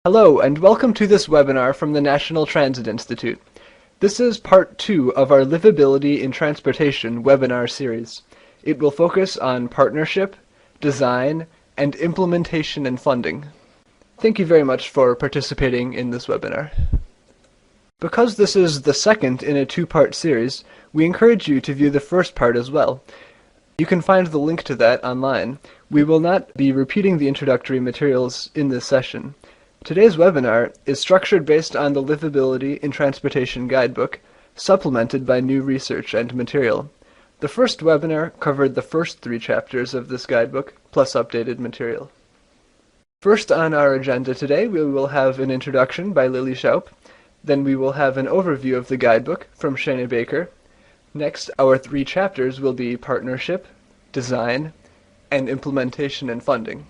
Hello, and welcome to this webinar from the National Transit Institute. This is part 2 of our Livability in Transportation webinar series. It will focus on partnership, design, and implementation and funding. Thank you very much for participating in this webinar. Because this is the second in a two-part series, we encourage you to view the first part as well. You can find the link to that online. We will not be repeating the introductory materials in this session. Today's webinar is structured based on the Livability in Transportation Guidebook, supplemented by new research and material. The first webinar covered the first 3 chapters of this guidebook, plus updated material. First on our agenda today, we will have an introduction by Lilly Shoup. Then we will have an overview of the guidebook from Shana. Next, our 3 chapters will be partnership, design, and implementation and funding.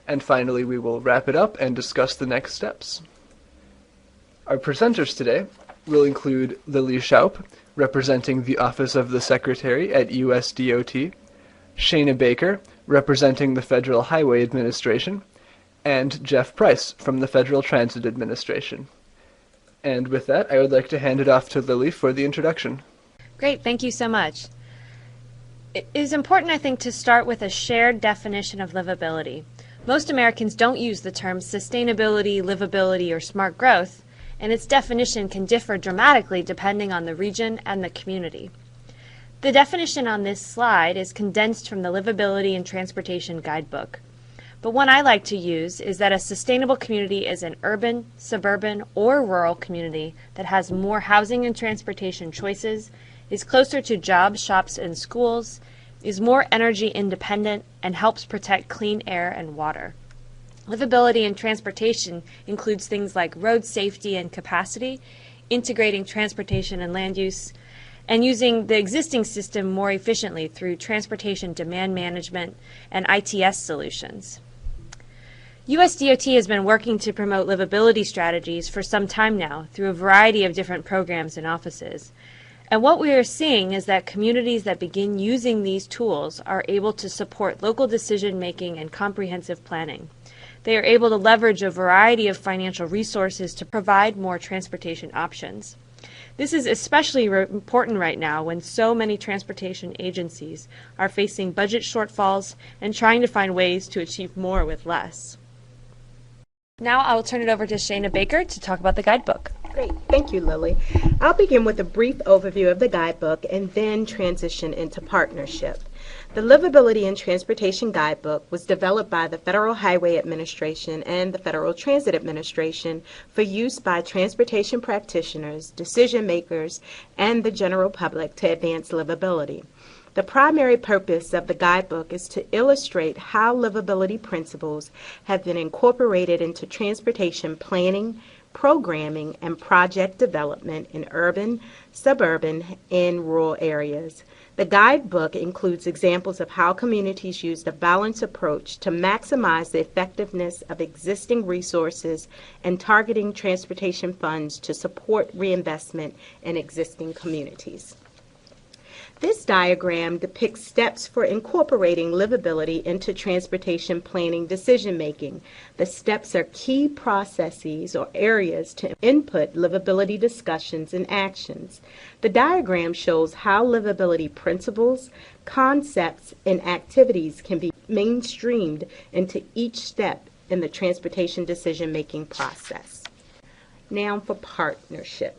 And finally, we will wrap it up and discuss the next steps. Our presenters today will include Lilly Shoup, representing the Office of the Secretary at USDOT, Shana Baker, representing the Federal Highway Administration, and Jeff Price from the Federal Transit Administration. And with that, I would like to hand it off to Lilly for the introduction. Great, thank you so much. It is important, I think, to start with a shared definition of livability. Most Americans don't use the terms sustainability, livability, or smart growth, and its definition can differ dramatically depending on the region and the community. The definition on this slide is condensed from the Livability in Transportation Guidebook. But one I like to use is that a sustainable community is an urban, suburban, or rural community that has more housing and transportation choices, is closer to jobs, shops, and schools, is more energy independent, and helps protect clean air and water. Livability in transportation includes things like road safety and capacity, integrating transportation and land use, and using the existing system more efficiently through transportation demand management and ITS solutions. USDOT has been working to promote livability strategies for some time now through a variety of different programs and offices. And what we are seeing is that communities that begin using these tools are able to support local decision-making and comprehensive planning. They are able to leverage a variety of financial resources to provide more transportation options. This is especially important right now when so many transportation agencies are facing budget shortfalls and trying to find ways to achieve more with less. Now I will turn it over to Shana Baker to talk about the guidebook. Great. Thank you, Lilly. I'll begin with a brief overview of the guidebook and then transition into partnership. The Livability in Transportation Guidebook was developed by the Federal Highway Administration and the Federal Transit Administration for use by transportation practitioners, decision makers, and the general public to advance livability. The primary purpose of the guidebook is to illustrate how livability principles have been incorporated into transportation planning, programming, and project development in urban, suburban, and rural areas. The guidebook includes examples of how communities used a balanced approach to maximize the effectiveness of existing resources and targeting transportation funds to support reinvestment in existing communities. This diagram depicts steps for incorporating livability into transportation planning decision-making. The steps are key processes or areas to input livability discussions and actions. The diagram shows how livability principles, concepts, and activities can be mainstreamed into each step in the transportation decision-making process. Now for partnership.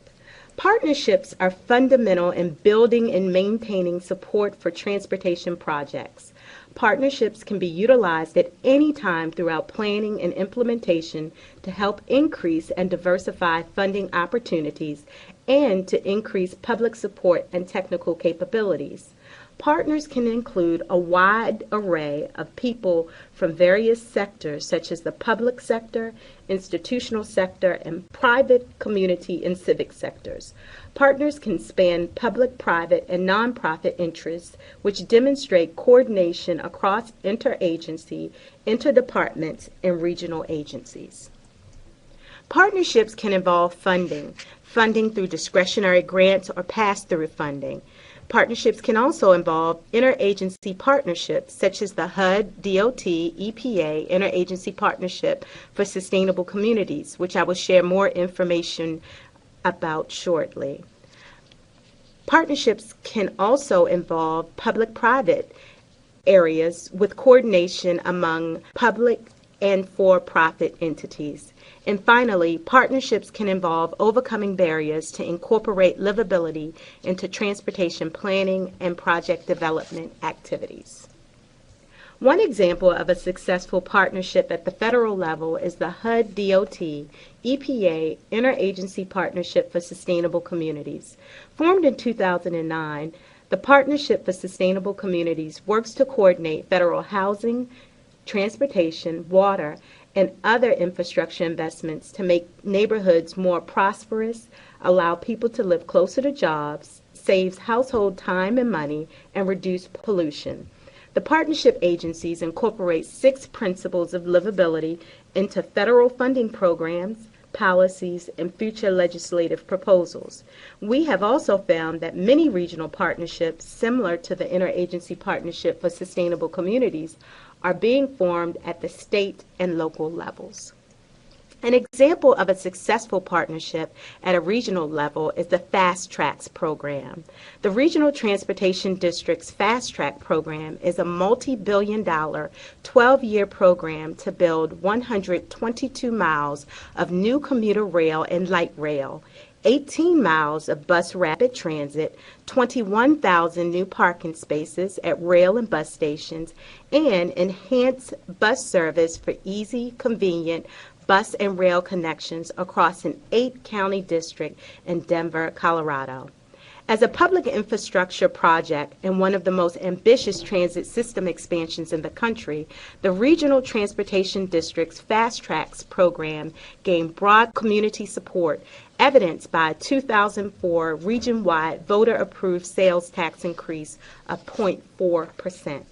Partnerships are fundamental in building and maintaining support for transportation projects. Partnerships can be utilized at any time throughout planning and implementation to help increase and diversify funding opportunities and to increase public support and technical capabilities. Partners can include a wide array of people from various sectors such as the public sector, institutional sector, and private, community, and civic sectors. Partners can span public, private, and nonprofit interests, which demonstrate coordination across interagency, interdepartments, and regional agencies. Partnerships can involve funding through discretionary grants or pass-through funding. Partnerships can also involve interagency partnerships, such as the HUD-DOT EPA Interagency Partnership for Sustainable Communities, which I will share more information about shortly. Partnerships can also involve public-private areas with coordination among public and for-profit entities. And finally, partnerships can involve overcoming barriers to incorporate livability into transportation planning and project development activities. One example of a successful partnership at the federal level is the HUD-DOT EPA Interagency Partnership for Sustainable Communities. Formed in 2009, the Partnership for Sustainable Communities works to coordinate federal housing, transportation, water, and other infrastructure investments to make neighborhoods more prosperous, allow people to live closer to jobs, saves household time and money, and reduce pollution. The partnership agencies incorporate 6 principles of livability into federal funding programs, policies, and future legislative proposals. We have also found that many regional partnerships, similar to the Interagency Partnership for Sustainable Communities, are being formed at the state and local levels. An example of a successful partnership at a regional level is the FasTracks program. The Regional Transportation District's FasTrack program is a multi-billion-dollar 12-year program to build 122 miles of new commuter rail and light rail, 18 miles of bus rapid transit, 21,000 new parking spaces at rail and bus stations, and enhanced bus service for easy, convenient bus and rail connections across an 8-county district in Denver, Colorado. As a public infrastructure project and one of the most ambitious transit system expansions in the country, the Regional Transportation District's FasTracks program gained broad community support, evidenced by a 2004 region-wide voter-approved sales tax increase of 0.4%.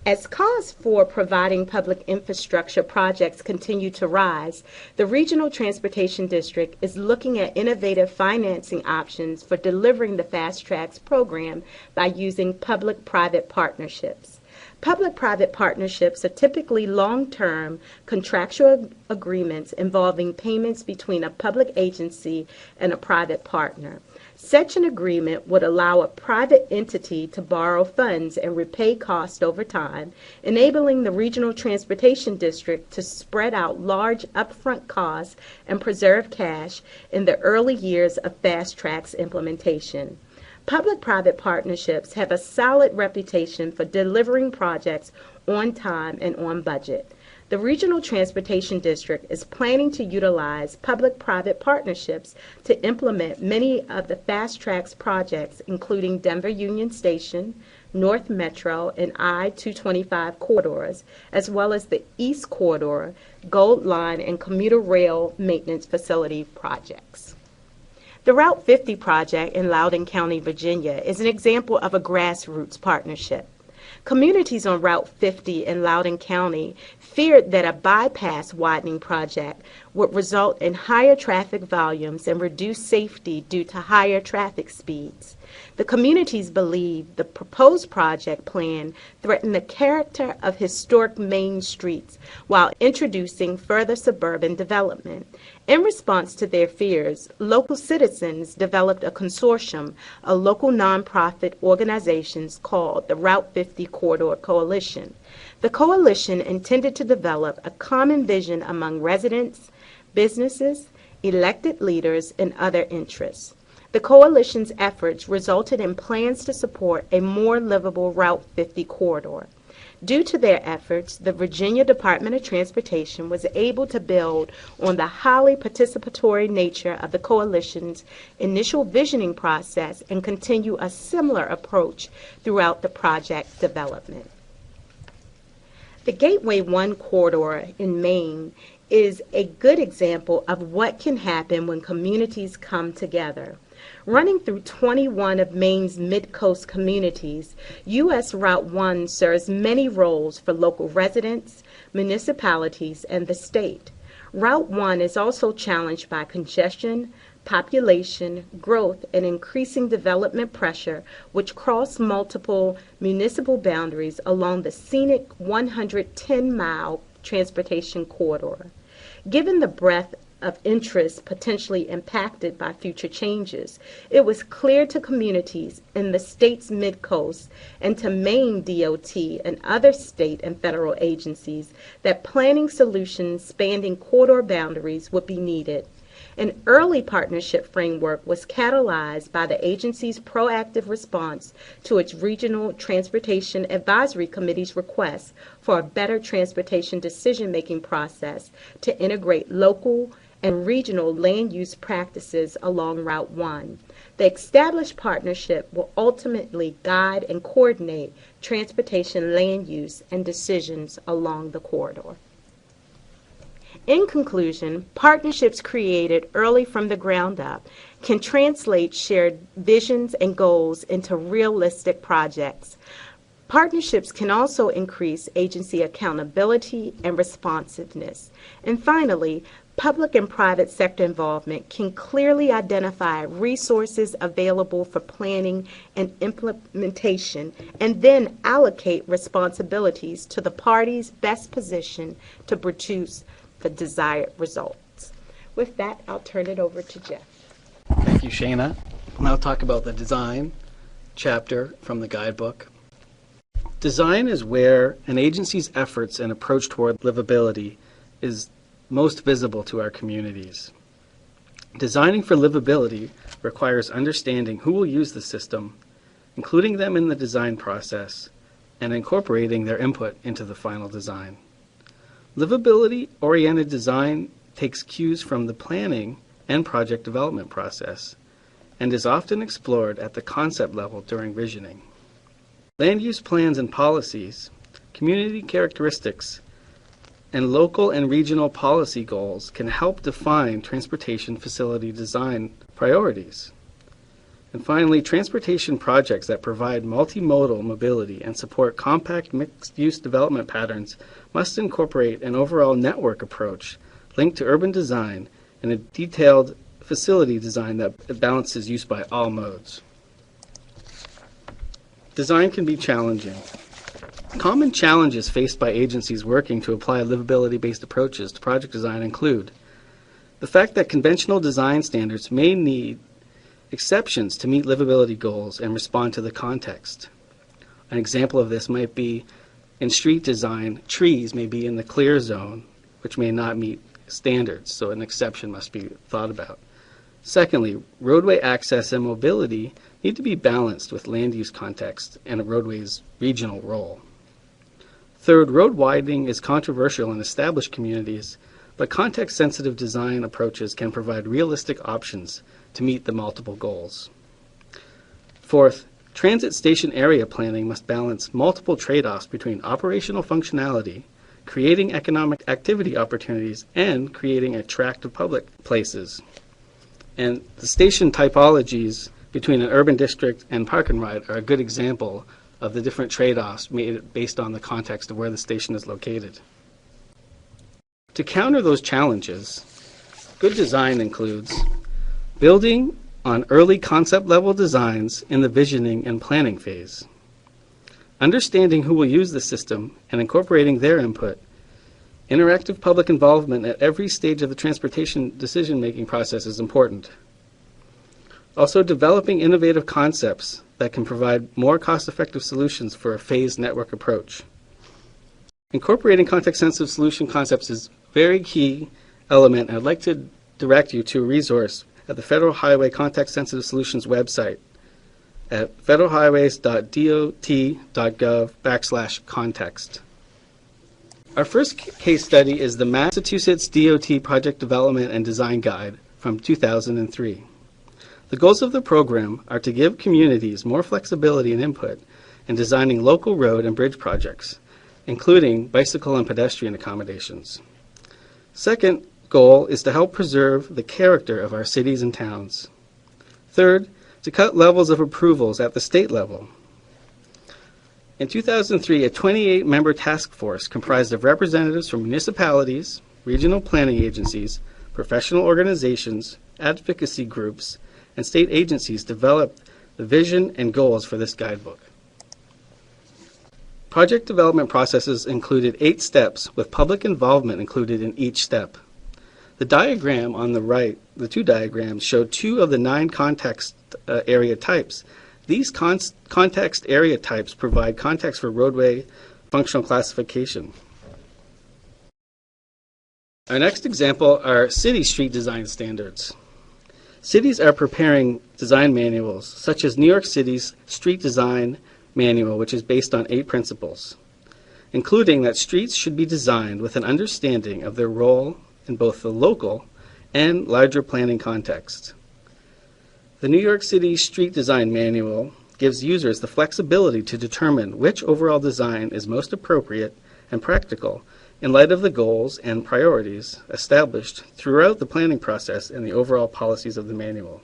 As costs for providing public infrastructure projects continue to rise, the Regional Transportation District is looking at innovative financing options for delivering the FasTracks program by using public-private partnerships. Public-private partnerships are typically long-term contractual agreements involving payments between a public agency and a private partner. Such an agreement would allow a private entity to borrow funds and repay costs over time, enabling the Regional Transportation District to spread out large upfront costs and preserve cash in the early years of FasTracks implementation. Public-private partnerships have a solid reputation for delivering projects on time and on budget. The Regional Transportation District is planning to utilize public-private partnerships to implement many of the FasTracks projects, including Denver Union Station, North Metro, and I-225 corridors, as well as the East Corridor, Gold Line, and commuter rail maintenance facility projects. The Route 50 project in Loudoun County, Virginia, is an example of a grassroots partnership. Communities on Route 50 in Loudoun County feared that a bypass widening project would result in higher traffic volumes and reduce safety due to higher traffic speeds. The communities believed the proposed project plan threatened the character of historic Maine streets while introducing further suburban development. In response to their fears, local citizens developed a consortium of local nonprofit organizations called the Route 50 Corridor Coalition. The coalition intended to develop a common vision among residents, businesses, elected leaders, and other interests. The coalition's efforts resulted in plans to support a more livable Route 50 corridor. Due to their efforts, the Virginia Department of Transportation was able to build on the highly participatory nature of the coalition's initial visioning process and continue a similar approach throughout the project development. The Gateway 1 corridor in Maine is a good example of what can happen when communities come together. Running through 21 of Maine's mid-coast communities, U.S. Route 1 serves many roles for local residents, municipalities, and the state. Route 1 is also challenged by congestion, population, growth, and increasing development pressure, which cross multiple municipal boundaries along the scenic 110-mile transportation corridor. Given the breadth of interest potentially impacted by future changes, it was clear to communities in the state's mid-coast and to Maine DOT and other state and federal agencies that planning solutions spanning corridor boundaries would be needed. An early partnership framework was catalyzed by the agency's proactive response to its Regional Transportation Advisory Committee's request for a better transportation decision-making process to integrate local and regional land use practices along Route 1. The established partnership will ultimately guide and coordinate transportation land use and decisions along the corridor. In conclusion, partnerships created early from the ground up can translate shared visions and goals into realistic projects. Partnerships can also increase agency accountability and responsiveness. And finally, public and private sector involvement can clearly identify resources available for planning and implementation, and then allocate responsibilities to the parties best positioned to produce the desired results. With that, I'll turn it over to Jeff. Thank you, Shana. And I'll talk about the design chapter from the guidebook. Design is where an agency's efforts and approach toward livability is most visible to our communities. Designing for livability requires understanding who will use the system, including them in the design process, and incorporating their input into the final design. Livability-oriented design takes cues from the planning and project development process and is often explored at the concept level during visioning. Land use plans and policies, community characteristics, and local and regional policy goals can help define transportation facility design priorities. And finally, transportation projects that provide multimodal mobility and support compact mixed-use development patterns must incorporate an overall network approach linked to urban design and a detailed facility design that balances use by all modes. Design can be challenging. Common challenges faced by agencies working to apply livability-based approaches to project design include the fact that conventional design standards may need exceptions to meet livability goals and respond to the context. An example of this might be in street design, trees may be in the clear zone, which may not meet standards, so an exception must be thought about. Secondly, roadway access and mobility need to be balanced with land use context and a roadway's regional role. Third, road widening is controversial in established communities, but context-sensitive design approaches can provide realistic options to meet the multiple goals. Fourth, transit station area planning must balance multiple trade-offs between operational functionality, creating economic activity opportunities, and creating attractive public places. And the station typologies between an urban district and park and ride are a good example of the different trade-offs made based on the context of where the station is located. To counter those challenges, good design includes building on early concept-level designs in the visioning and planning phase, understanding who will use the system and incorporating their input, interactive public involvement at every stage of the transportation decision-making process is important. Also, developing innovative concepts that can provide more cost-effective solutions for a phased network approach. Incorporating context-sensitive solution concepts is a very key element, and I'd like to direct you to a resource at the Federal Highway Context-Sensitive Solutions website at federalhighways.dot.gov/context. Our first case study is the Massachusetts DOT Project Development and Design Guide from 2003. The goals of the program are to give communities more flexibility and input in designing local road and bridge projects, including bicycle and pedestrian accommodations. Second goal is to help preserve the character of our cities and towns. Third, to cut levels of approvals at the state level. In 2003, a 28-member task force comprised of representatives from municipalities, regional planning agencies, professional organizations, advocacy groups, and state agencies developed the vision and goals for this guidebook. Project development processes included 8 steps, with public involvement included in each step. The diagram on the right, the 2 diagrams, show 2 of the 9 context area types. These context area types provide context for roadway functional classification. Our next example are city street design standards. Cities are preparing design manuals, such as New York City's Street Design Manual, which is based on 8 principles, including that streets should be designed with an understanding of their role in both the local and larger planning context. The New York City Street Design Manual gives users the flexibility to determine which overall design is most appropriate and practical in light of the goals and priorities established throughout the planning process and the overall policies of the manual.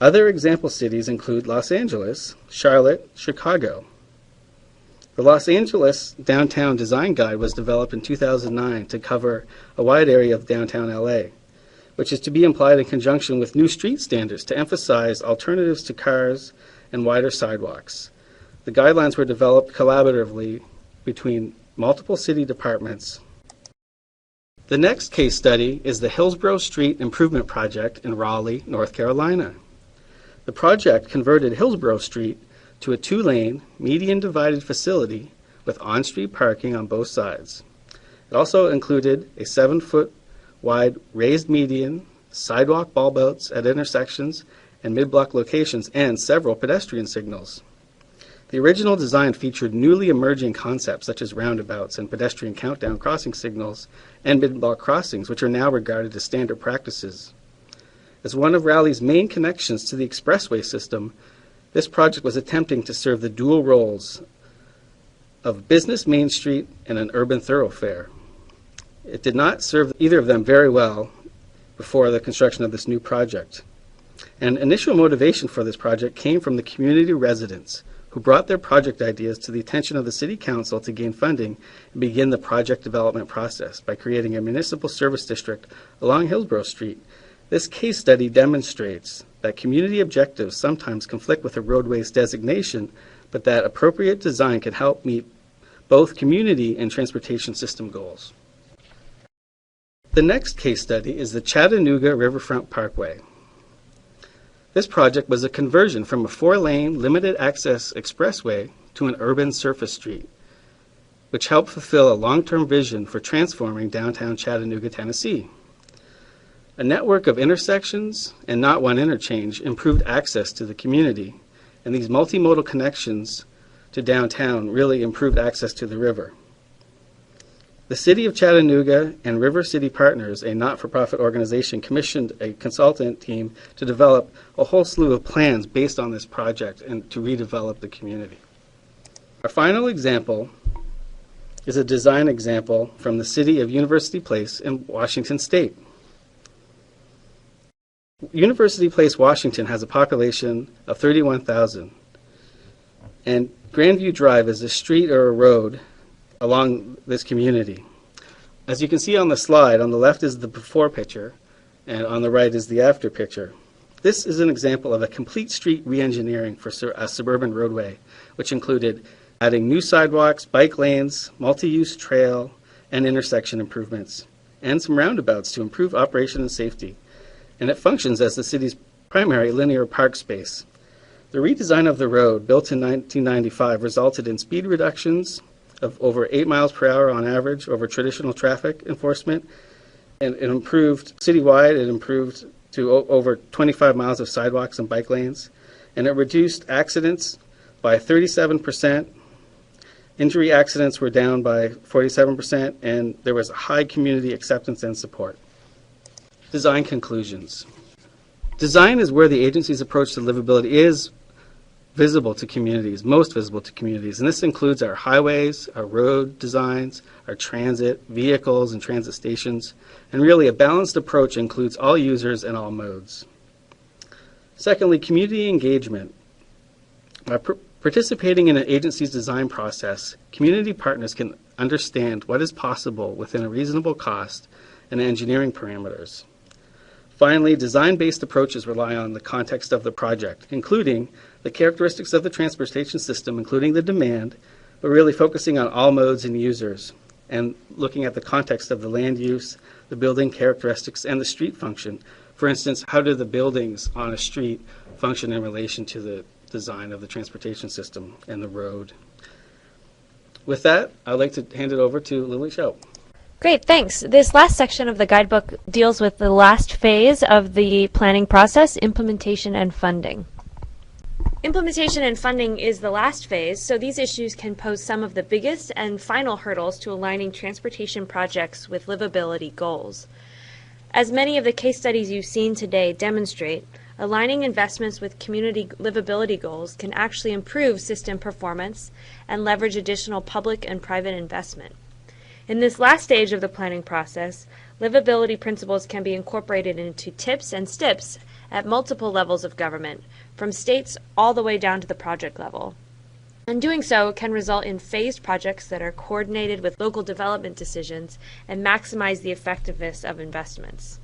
Other example cities include Los Angeles, Charlotte, Chicago. The Los Angeles Downtown Design Guide was developed in 2009 to cover a wide area of downtown LA, which is to be applied in conjunction with new street standards to emphasize alternatives to cars and wider sidewalks. The guidelines were developed collaboratively between multiple city departments. The next case study is the Hillsborough Street Improvement Project in Raleigh, North Carolina. The project converted Hillsborough Street to a 2-lane, median-divided facility with on-street parking on both sides. It also included a 7-foot wide raised median, sidewalk bulbouts at intersections and mid-block locations, and several pedestrian signals. The original design featured newly emerging concepts such as roundabouts and pedestrian countdown crossing signals and mid-block crossings, which are now regarded as standard practices. As one of Raleigh's main connections to the expressway system, this project was attempting to serve the dual roles of business Main Street and an urban thoroughfare. It did not serve either of them very well before the construction of this new project. And initial motivation for this project came from the community residents who brought their project ideas to the attention of the City Council to gain funding and begin the project development process by creating a municipal service district along Hillsborough Street. This case study demonstrates that community objectives sometimes conflict with a roadway's designation, but that appropriate design can help meet both community and transportation system goals. The next case study is the Chattanooga Riverfront Parkway. This project was a conversion from a 4-lane limited access expressway to an urban surface street, which helped fulfill a long-term vision for transforming downtown Chattanooga, Tennessee. A network of intersections and not one interchange improved access to the community, and these multimodal connections to downtown really improved access to the river. The City of Chattanooga and River City Partners, a not-for-profit organization, commissioned a consultant team to develop a whole slew of plans based on this project and to redevelop the community. Our final example is a design example from the city of University Place in Washington State. University Place, Washington has a population of 31,000, and Grandview Drive is a street or a road along this community. As you can see on the slide, on the left is the before picture, and on the right is the after picture. This is an example of a complete street re-engineering for a suburban roadway, which included adding new sidewalks, bike lanes, multi-use trail, and intersection improvements, and some roundabouts to improve operation and safety. And it functions as the city's primary linear park space. The redesign of the road, built in 1995, resulted in speed reductions of over 8 miles per hour on average over traditional traffic enforcement, and it improved citywide. It improved to over 25 miles of sidewalks and bike lanes, and it reduced accidents by 37%. Injury accidents were down by 47%, and there was high community acceptance and support. Design conclusions. Design is where the agency's approach to livability is visible to communities, most visible to communities, and this includes our highways, our road designs, our transit, vehicles and transit stations, and really a balanced approach includes all users and all modes. Secondly, community engagement. By participating in an agency's design process, community partners can understand what is possible within a reasonable cost and engineering parameters. Finally, design-based approaches rely on the context of the project, including the characteristics of the transportation system, including the demand, but really focusing on all modes and users, and looking at the context of the land use, the building characteristics, and the street function. For instance, how do the buildings on a street function in relation to the design of the transportation system and the road? With that, I'd like to hand it over to Lilly Shoup. Great, thanks. This last section of the guidebook deals with the last phase of the planning process, implementation and funding. Implementation and funding is the last phase, so these issues can pose some of the biggest and final hurdles to aligning transportation projects with livability goals. As many of the case studies you've seen today demonstrate, aligning investments with community livability goals can actually improve system performance and leverage additional public and private investment. In this last stage of the planning process, livability principles can be incorporated into tips and STIPs at multiple levels of government, from states all the way down to the project level. And doing so can result in phased projects that are coordinated with local development decisions and maximize the effectiveness of investments.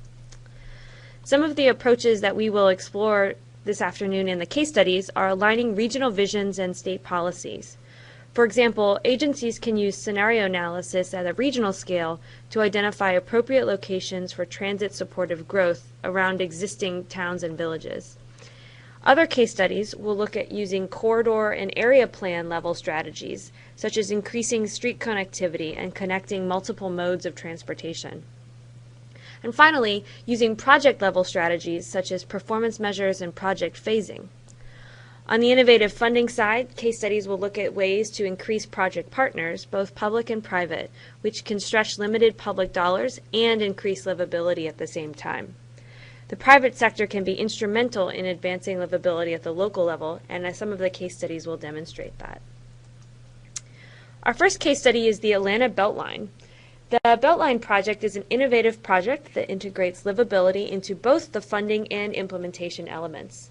Some of the approaches that we will explore this afternoon in the case studies are aligning regional visions and state policies. For example, agencies can use scenario analysis at a regional scale to identify appropriate locations for transit-supportive growth around existing towns and villages. Other case studies will look at using corridor and area plan level strategies, such as increasing street connectivity and connecting multiple modes of transportation. And finally, using project-level strategies such as performance measures and project phasing. On the innovative funding side, case studies will look at ways to increase project partners, both public and private, which can stretch limited public dollars and increase livability at the same time. The private sector can be instrumental in advancing livability at the local level, and some of the case studies will demonstrate that. Our first case study is the Atlanta BeltLine. The BeltLine project is an innovative project that integrates livability into both the funding and implementation elements.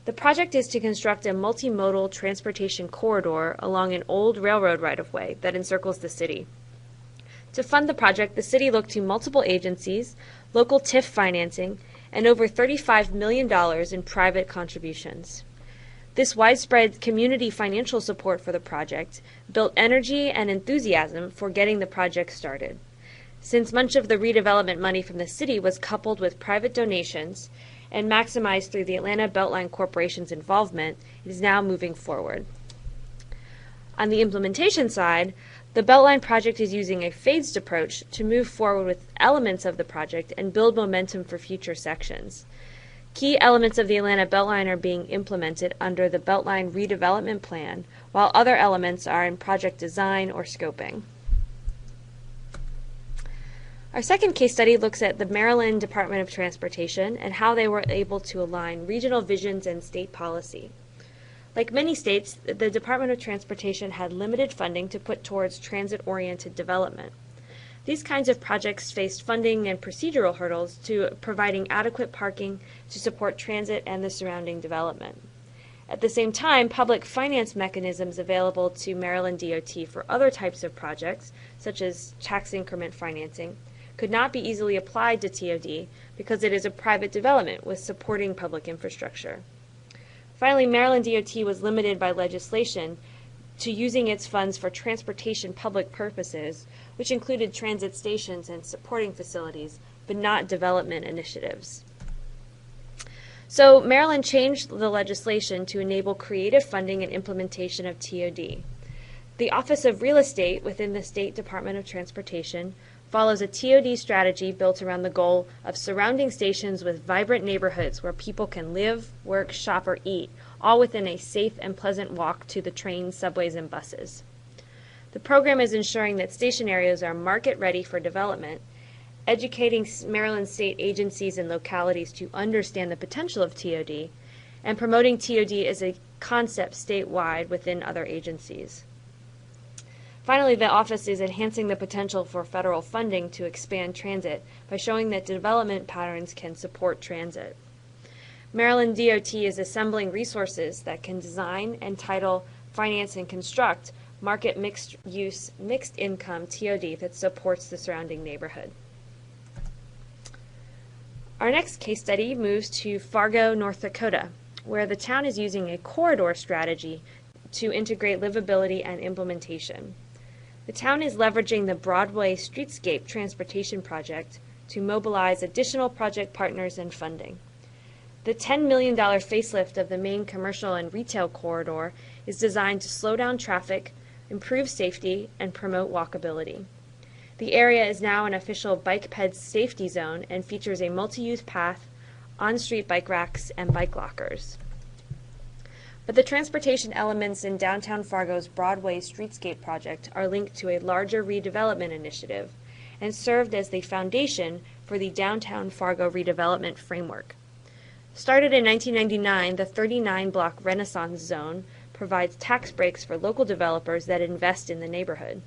The project is to construct a multimodal transportation corridor along an old railroad right-of-way that encircles the city. To fund the project, the city looked to multiple agencies, local TIF financing, and over $35 million in private contributions. This widespread community financial support for the project built energy and enthusiasm for getting the project started. Since much of the redevelopment money from the city was coupled with private donations, and maximized through the Atlanta BeltLine Corporation's involvement, it is now moving forward. On the implementation side, the BeltLine project is using a phased approach to move forward with elements of the project and build momentum for future sections. Key elements of the Atlanta BeltLine are being implemented under the BeltLine redevelopment plan, while other elements are in project design or scoping. Our second case study looks at the Maryland Department of Transportation and how they were able to align regional visions and state policy. Like many states, the Department of Transportation had limited funding to put towards transit-oriented development. These kinds of projects faced funding and procedural hurdles to providing adequate parking to support transit and the surrounding development. At the same time, public finance mechanisms available to Maryland DOT for other types of projects, such as tax increment financing, could not be easily applied to TOD because it is a private development with supporting public infrastructure. Finally, Maryland DOT was limited by legislation to using its funds for transportation public purposes, which included transit stations and supporting facilities, but not development initiatives. So Maryland changed the legislation to enable creative funding and implementation of TOD. The Office of Real Estate within the State Department of Transportation follows a TOD strategy built around the goal of surrounding stations with vibrant neighborhoods where people can live, work, shop, or eat, all within a safe and pleasant walk to the trains, subways, and buses. The program is ensuring that station areas are market ready for development, educating Maryland state agencies and localities to understand the potential of TOD, and promoting TOD as a concept statewide within other agencies. Finally, the office is enhancing the potential for federal funding to expand transit by showing that development patterns can support transit. Maryland DOT is assembling resources that can design, entitle, finance, and construct market mixed-use, mixed-income TOD that supports the surrounding neighborhood. Our next case study moves to Fargo, North Dakota, where the town is using a corridor strategy to integrate livability and implementation. The town is leveraging the Broadway Streetscape transportation project to mobilize additional project partners and funding. The $10 million facelift of the Maine commercial and retail corridor is designed to slow down traffic, improve safety, and promote walkability. The area is now an official bike ped safety zone and features a multi-use path, on-street bike racks, and bike lockers. But the transportation elements in downtown Fargo's Broadway Streetscape project are linked to a larger redevelopment initiative and served as the foundation for the Downtown Fargo Redevelopment Framework. Started in 1999, the 39-block Renaissance Zone provides tax breaks for local developers that invest in the neighborhood.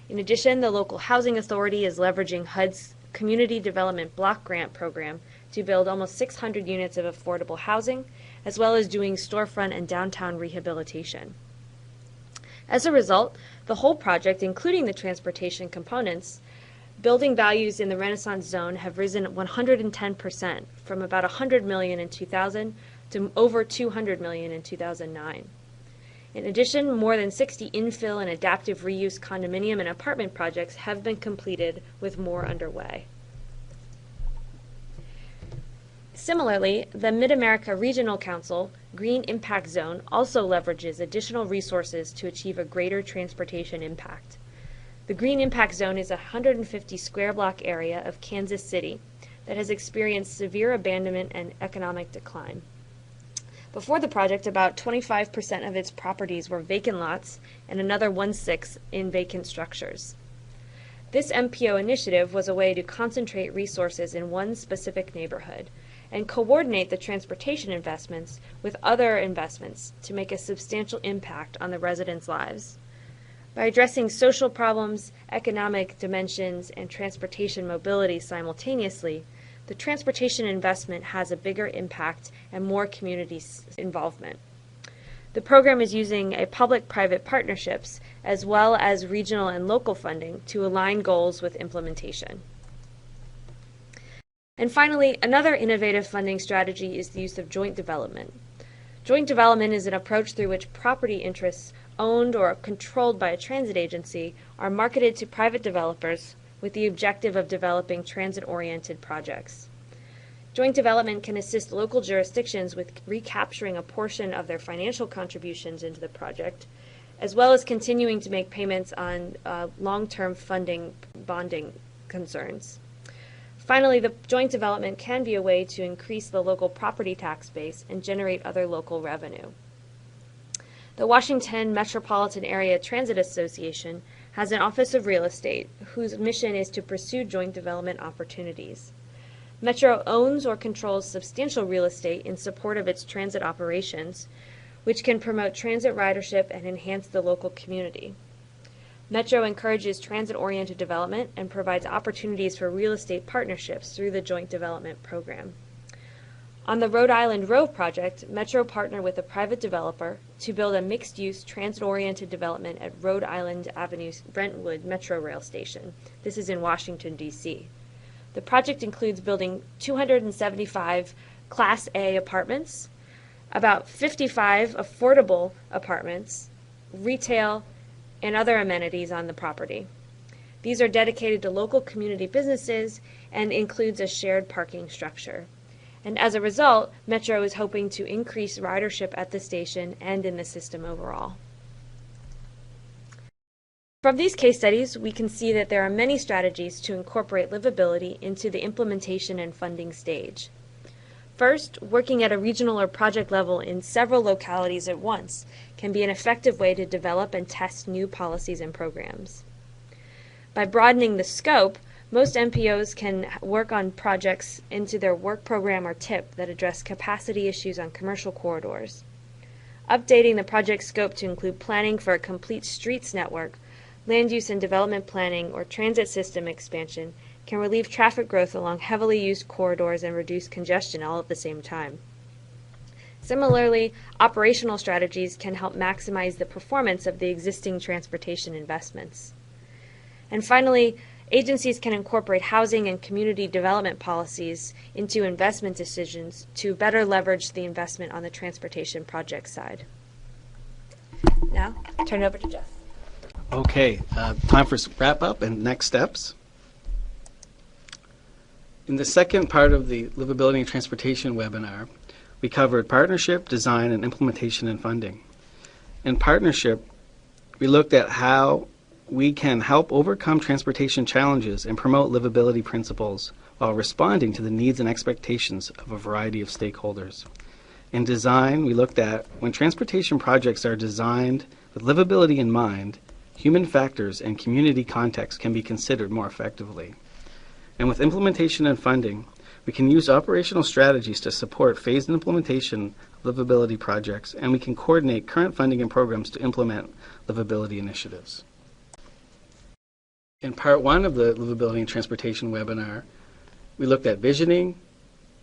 In addition, the local housing authority is leveraging HUD's Community Development Block Grant program to build almost 600 units of affordable housing, as well as doing storefront and downtown rehabilitation. As a result, the whole project, including the transportation components, building values in the Renaissance Zone have risen 110%, from about $100 million in 2000 to over $200 million in 2009. In addition, more than 60 infill and adaptive reuse condominium and apartment projects have been completed, with more underway. Similarly, the Mid-America Regional Council Green Impact Zone also leverages additional resources to achieve a greater transportation impact. The Green Impact Zone is a 150 square block area of Kansas City that has experienced severe abandonment and economic decline. Before the project, about 25% of its properties were vacant lots and another 1/6 in vacant structures. This MPO initiative was a way to concentrate resources in one specific neighborhood and coordinate the transportation investments with other investments to make a substantial impact on the residents' lives. By addressing social problems, economic dimensions, and transportation mobility simultaneously, the transportation investment has a bigger impact and more community involvement. The program is using a public-private partnerships as well as regional and local funding to align goals with implementation. And finally, another innovative funding strategy is the use of joint development. Joint development is an approach through which property interests owned or controlled by a transit agency are marketed to private developers with the objective of developing transit-oriented projects. Joint development can assist local jurisdictions with recapturing a portion of their financial contributions into the project, as well as continuing to make payments on long-term funding bonding concerns. Finally, the joint development can be a way to increase the local property tax base and generate other local revenue. The Washington Metropolitan Area Transit Association has an Office of Real Estate whose mission is to pursue joint development opportunities. Metro owns or controls substantial real estate in support of its transit operations, which can promote transit ridership and enhance the local community. Metro encourages transit-oriented development and provides opportunities for real estate partnerships through the Joint Development Program. On the Rhode Island Rove project, Metro partnered with a private developer to build a mixed-use, transit-oriented development at Rhode Island Avenue's Brentwood Metro Rail Station. This is in Washington, D.C. The project includes building 275 Class A apartments, about 55 affordable apartments, retail, and other amenities on the property. These are dedicated to local community businesses and includes a shared parking structure. And as a result, Metro is hoping to increase ridership at the station and in the system overall. From these case studies, we can see that there are many strategies to incorporate livability into the implementation and funding stage. First, working at a regional or project level in several localities at once can be an effective way to develop and test new policies and programs. By broadening the scope, most MPOs can work on projects into their work program or TIP that address capacity issues on commercial corridors. Updating the project scope to include planning for a complete streets network, land use and development planning, or transit system expansion can relieve traffic growth along heavily used corridors and reduce congestion all at the same time. Similarly, operational strategies can help maximize the performance of the existing transportation investments. And finally, Agencies can incorporate housing and community development policies into investment decisions to better leverage the investment on the transportation project side. Now, turn it over to Jeff. Okay, time for wrap up and next steps. In the second part of the Livability and Transportation webinar, we covered partnership, design, and implementation and funding. In partnership, we looked at how we can help overcome transportation challenges and promote livability principles while responding to the needs and expectations of a variety of stakeholders. In design, we looked at when transportation projects are designed with livability in mind, human factors and community context can be considered more effectively. And with implementation and funding, we can use operational strategies to support phased implementation of livability projects, and we can coordinate current funding and programs to implement livability initiatives. In part one of the Livability and Transportation webinar, we looked at visioning,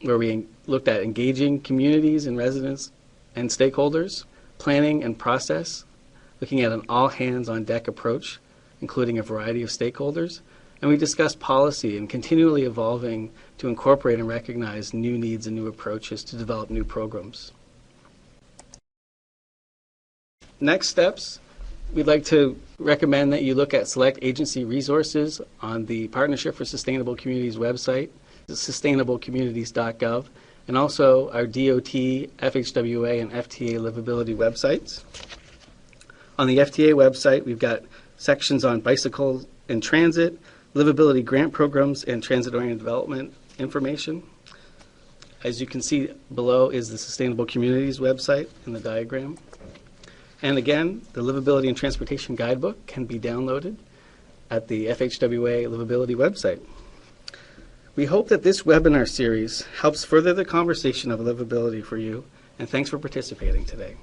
where we looked at engaging communities and residents and stakeholders, planning and process, looking at an all-hands-on-deck approach, including a variety of stakeholders, and we discussed policy and continually evolving to incorporate and recognize new needs and new approaches to develop new programs. Next steps. We'd like to recommend that you look at select agency resources on the Partnership for Sustainable Communities website, sustainablecommunities.gov, and also our DOT, FHWA, and FTA livability websites. On the FTA website, we've got sections on bicycle and transit, livability grant programs, and transit-oriented development information. As you can see below is the Sustainable Communities website in the diagram. And again, the Livability and Transportation Guidebook can be downloaded at the FHWA Livability website. We hope that this webinar series helps further the conversation of livability for you, and thanks for participating today.